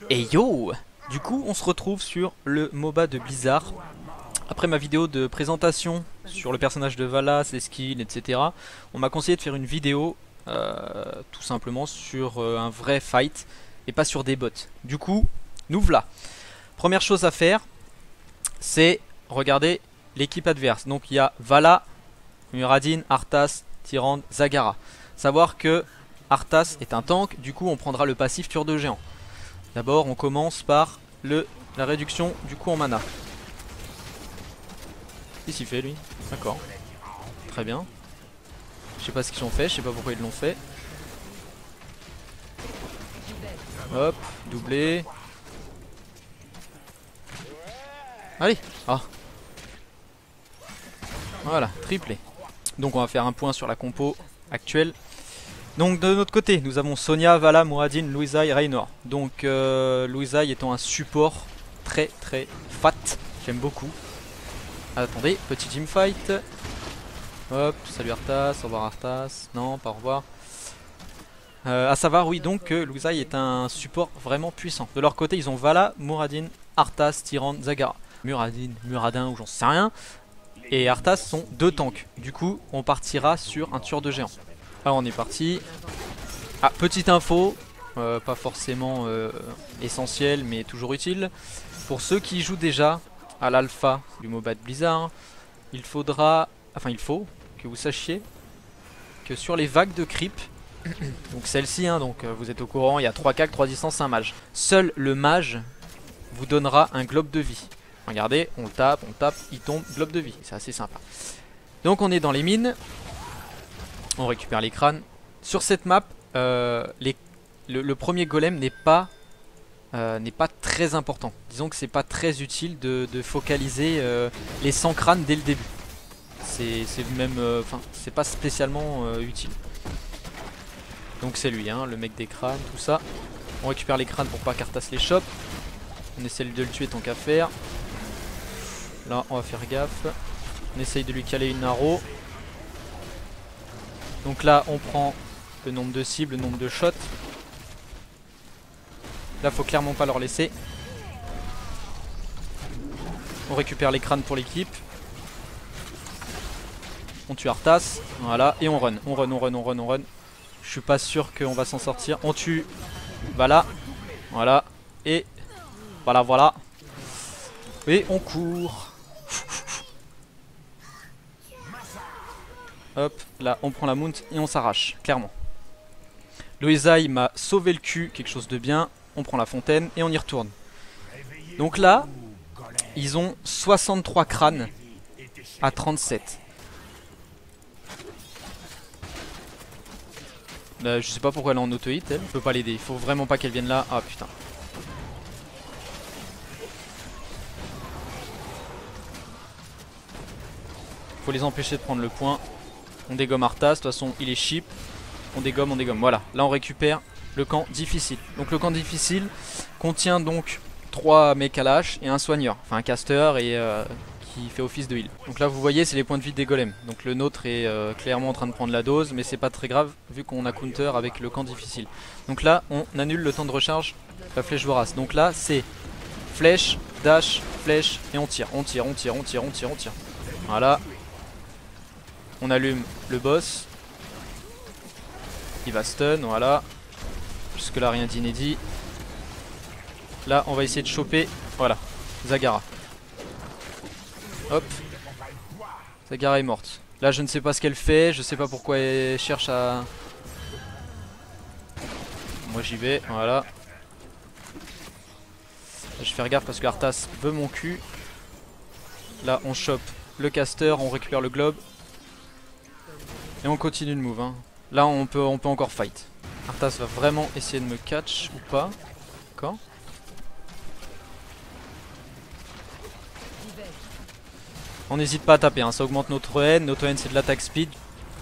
Et yo! Du coup, on se retrouve sur le MOBA de Blizzard. Après ma vidéo de présentation sur le personnage de Vala, ses skills, etc., on m'a conseillé de faire une vidéo tout simplement sur un vrai fight et pas sur des bots. Du coup, nous voilà. Première chose à faire, c'est regarder l'équipe adverse. Donc il y a Vala, Muradin, Arthas, Tyrande, Zagara. Savoir que Arthas est un tank, du coup on prendra le passif Tueur de Géant. D'abord on commence par la réduction du coup en mana. Qu'est-ce qu'il fait lui? D'accord. Très bien. Je sais pas ce qu'ils ont fait, je sais pas pourquoi ils l'ont fait. Hop, doublé. Allez. Ah. Voilà, triplé. Donc on va faire un point sur la compo actuelle. Donc de notre côté, nous avons Sonia, Vala, Muradin, Louisaï, Raynor. Donc Louisaï étant un support très fat, j'aime beaucoup. Attendez, petit teamfight. Hop, salut Arthas, au revoir Arthas. Non, pas au revoir. À savoir, oui, donc que Louisaï est un support vraiment puissant. De leur côté, ils ont Vala, Muradin, Arthas, Tyrande, Zagara. Muradin ou j'en sais rien. Et Arthas sont deux tanks. Du coup, on partira sur un tueur de géant. Alors on est parti. Ah, petite info, pas forcément essentielle mais toujours utile. Pour ceux qui jouent déjà à l'alpha du MOBA de Blizzard, il faut que vous sachiez que sur les vagues de creep, donc celle-ci, hein, donc vous êtes au courant, il y a 3 calques, 3 distances, un mage. Seul le mage vous donnera un globe de vie. Regardez, on tape, il tombe, globe de vie, c'est assez sympa. Donc on est dans les mines, on récupère les crânes. Sur cette map, le premier golem n'est pas très important. Disons que c'est pas très utile de focaliser les 100 crânes dès le début. C'est même, enfin, c'est pas spécialement utile. Donc c'est lui, hein, le mec des crânes, tout ça. On récupère les crânes pour pas qu'Arthas les chope. On essaie de le tuer tant qu'à faire. Là, on va faire gaffe. On essaye de lui caler une arrow. Donc là, on prend le nombre de cibles, le nombre de shots. Là, faut clairement pas leur laisser. On récupère les crânes pour l'équipe. On tue Arthas. Voilà. Et on run. On run. Je suis pas sûr qu'on va s'en sortir. On tue Vala. Voilà. Et voilà. Et on court. Hop. Là, on prend la mount et on s'arrache. Clairement. Louisaï m'a sauvé le cul. Quelque chose de bien. On prend la fontaine et on y retourne. Donc là, ils ont 63 crânes à 37. Je sais pas pourquoi elle est en auto-hit, elle. Je peux pas l'aider, il faut vraiment pas qu'elle vienne là. Ah putain. Faut les empêcher de prendre le point. On dégomme Arthas, de toute façon il est cheap. On dégomme. Voilà, là on récupère le camp difficile. Donc le camp difficile contient donc 3 mecs à lâche et un soigneur. Enfin un caster et qui fait office de heal. Donc là vous voyez c'est les points de vie des golems. Donc le nôtre est clairement en train de prendre la dose, mais c'est pas très grave vu qu'on a counter avec le camp difficile. Donc là on annule le temps de recharge la flèche vorace. Donc là c'est flèche, dash, flèche et on tire. Voilà. On allume le boss. Il va stun, voilà. Jusque là rien d'inédit. Là on va essayer de choper, voilà, Zagara. Hop. Zagara est morte. Là je ne sais pas ce qu'elle fait, je sais pas pourquoi elle cherche à... Moi j'y vais, voilà. Je vais faire gaffe parce que Arthas veut mon cul. Là on chope le caster, on récupère le globe. Et on continue de move, hein. Là on peut encore fight. Arthas va vraiment essayer de me catch ou pas. D'accord. On n'hésite pas à taper, hein. Ça augmente notre haine c'est de l'attaque speed.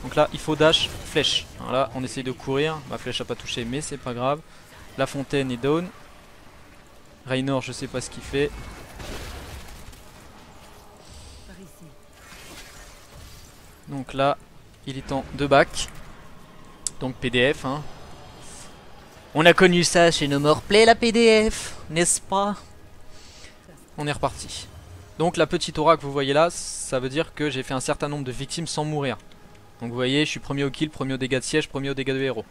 Donc là il faut dash, flèche. Voilà, on essaye de courir. Ma flèche a pas touché mais c'est pas grave. La fontaine est down. Raynor je sais pas ce qu'il fait. Donc là il est temps de back. Donc PDF, hein. On a connu ça chez No More Play, la PDF, n'est-ce pas? On est reparti. Donc la petite aura que vous voyez là, ça veut dire que j'ai fait un certain nombre de victimes sans mourir. Donc vous voyez, je suis premier au kill, premier au dégâts de siège, premier au dégâts de héros.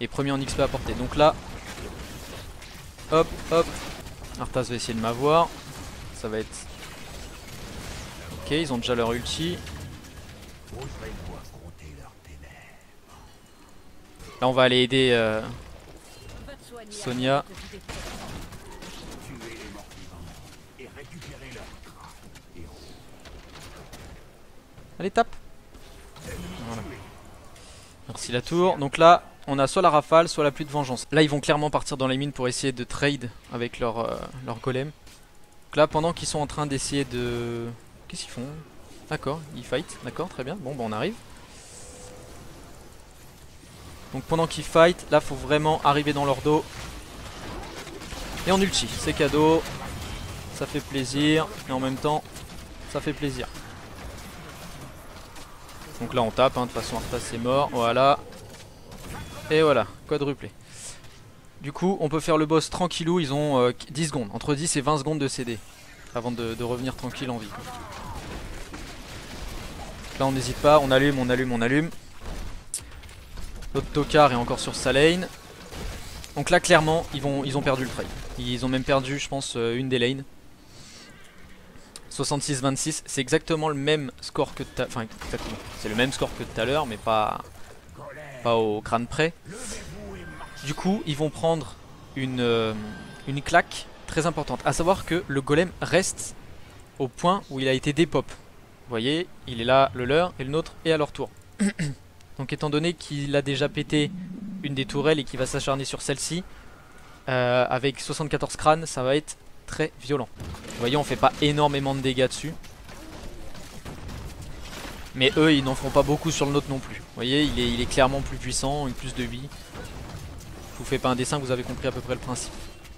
Et premier en XP apporté. Donc là, hop, hop. Arthas va essayer de m'avoir. Ça va être... Ok, ils ont déjà leur ulti. Là on va aller aider Sonia. Allez, tape. Voilà. Merci la tour. Donc là, on a soit la rafale, soit la pluie de vengeance. Là, ils vont clairement partir dans les mines pour essayer de trade avec leur golem. Donc là, pendant qu'ils sont en train d'essayer de... Qu'est-ce qu'ils font? D'accord, ils fight. D'accord, très bien. Bon, bah on arrive. Donc pendant qu'ils fight, là, faut vraiment arriver dans leur dos. Et on ulti. C'est cadeau. Ça fait plaisir. Et en même temps, ça fait plaisir. Donc là on tape, hein, de toute façon Arthas c'est mort, voilà. Et voilà, quadruplé. Du coup on peut faire le boss tranquillou, ils ont 10 secondes, entre 10 et 20 secondes de CD. Avant de revenir tranquille en vie. Là on n'hésite pas, on allume, on allume, on allume. L'autre tocard est encore sur sa lane. Donc là clairement ils ont perdu le trade. Ils ont même perdu je pense une des lanes. 66-26, c'est exactement le même score que tout à... Enfin exactement, c'est le même score que tout à l'heure mais pas au crâne près. Du coup ils vont prendre une claque très importante. À savoir que le golem reste au point où il a été dépop. Vous voyez, il est là, le leur et le nôtre est à leur tour. Donc étant donné qu'il a déjà pété une des tourelles et qu'il va s'acharner sur celle-ci, avec 74 crânes, ça va être très violent. Vous voyez, on fait pas énormément de dégâts dessus. Mais eux, ils n'en feront pas beaucoup sur le nôtre non plus. Vous voyez, il est clairement plus puissant, une plus de vie. Je vous fais pas un dessin, vous avez compris à peu près le principe.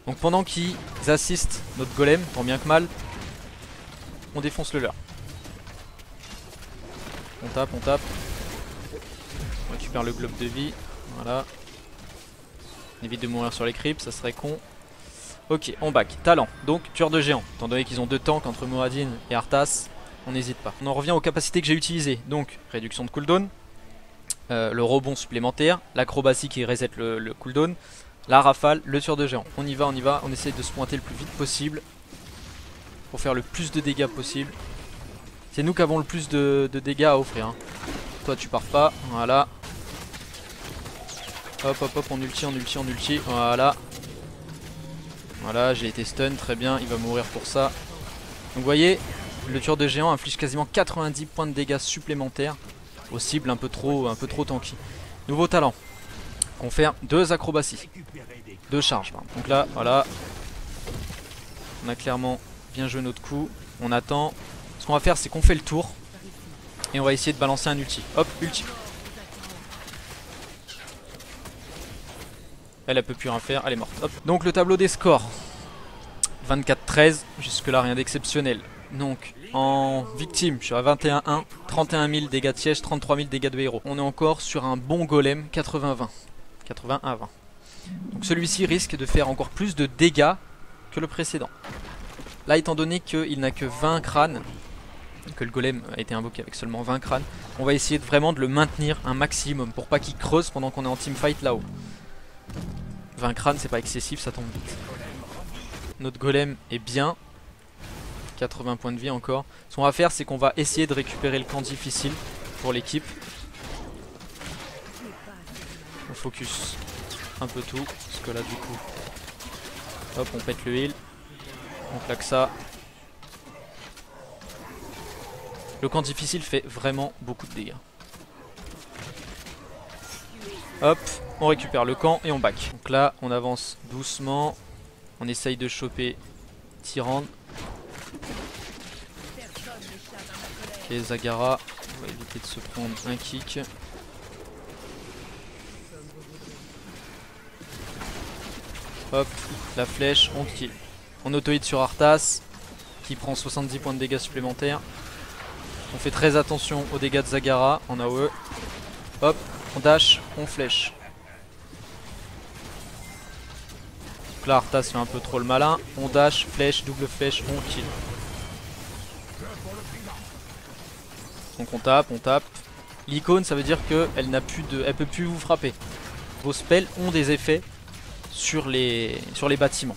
Donc pendant qu'ils assistent notre golem, tant bien que mal, on défonce le leur. On tape, on tape. On récupère le globe de vie. Voilà. On évite de mourir sur les creeps, ça serait con. Ok, on back. Talent, donc tueur de géants. Étant donné qu'ils ont deux tanks entre Muradin et Arthas, on n'hésite pas. On en revient aux capacités que j'ai utilisées. Donc, réduction de cooldown, le rebond supplémentaire, l'acrobatie qui reset le cooldown, la rafale, le tueur de géants. On y va, on essaie de se pointer le plus vite possible pour faire le plus de dégâts possible. C'est nous qui avons le plus de dégâts à offrir. Hein. Toi, tu pars pas, voilà. Hop, hop, hop, on ulti, voilà. Voilà, j'ai été stun, très bien, il va mourir pour ça. Donc vous voyez, le tueur de géant inflige quasiment 90 points de dégâts supplémentaires aux cibles un peu trop tanky. Nouveau talent, confère 2 acrobaties, 2 charges. Pardon. Donc là, voilà, on a clairement bien joué notre coup, on attend. Ce qu'on va faire, c'est qu'on fait le tour et on va essayer de balancer un ulti. Hop, ulti. Elle peut plus rien faire, elle est morte. Hop. Donc le tableau des scores. 24-13, jusque là rien d'exceptionnel. Donc en victime, je suis à 21-1, 31 000 dégâts de siège, 33 000 dégâts de héros. On est encore sur un bon golem, 80-20. 81-20. Donc celui-ci risque de faire encore plus de dégâts que le précédent. Là étant donné qu'il n'a que 20 crânes, que le golem a été invoqué avec seulement 20 crânes, on va essayer vraiment de le maintenir un maximum pour pas qu'il creuse pendant qu'on est en teamfight là-haut. 20 crânes c'est pas excessif, ça tombe vite. Notre golem est bien. 80 points de vie encore. Ce qu'on va faire c'est qu'on va essayer de récupérer le camp difficile pour l'équipe. On focus un peu tout. Parce que là du coup, hop, on pète le heal. On claque ça. Le camp difficile fait vraiment beaucoup de dégâts. Hop, on récupère le camp et on back. Donc là, on avance doucement. On essaye de choper Tyrande. Ok, Zagara. On va éviter de se prendre un kick. Hop, la flèche, on kill. On auto-hit sur Arthas, qui prend 70 points de dégâts supplémentaires. On fait très attention aux dégâts de Zagara en AOE. Hop, on dash, on flèche. Donc là Arthas fait un peu trop le malin. On dash, flèche, double flèche, on kill. Donc on tape, on tape. L'icône ça veut dire qu'elle n'a plus de. Elle peut plus vous frapper. Vos spells ont des effets sur les bâtiments.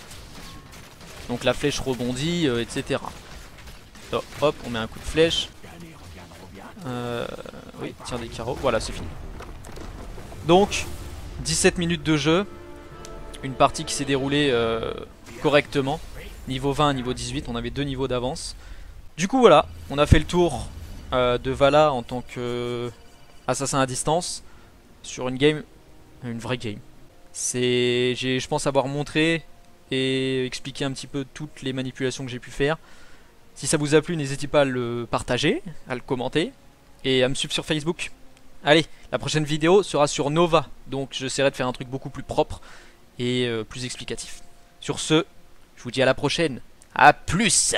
Donc la flèche rebondit, etc. Donc, hop, on met un coup de flèche. Oui, tire des carreaux. Voilà, c'est fini. Donc, 17 minutes de jeu. Une partie qui s'est déroulée correctement. Niveau 20, niveau 18, on avait 2 niveaux d'avance. Du coup, voilà, on a fait le tour de Vala en tant que assassin à distance. Sur une game, une vraie game. Je pense avoir montré et expliqué un petit peu toutes les manipulations que j'ai pu faire. Si ça vous a plu, n'hésitez pas à le partager, à le commenter et à me suivre sur Facebook. Allez, la prochaine vidéo sera sur Nova, donc j'essaierai de faire un truc beaucoup plus propre et plus explicatif. Sur ce, je vous dis à la prochaine. A plus!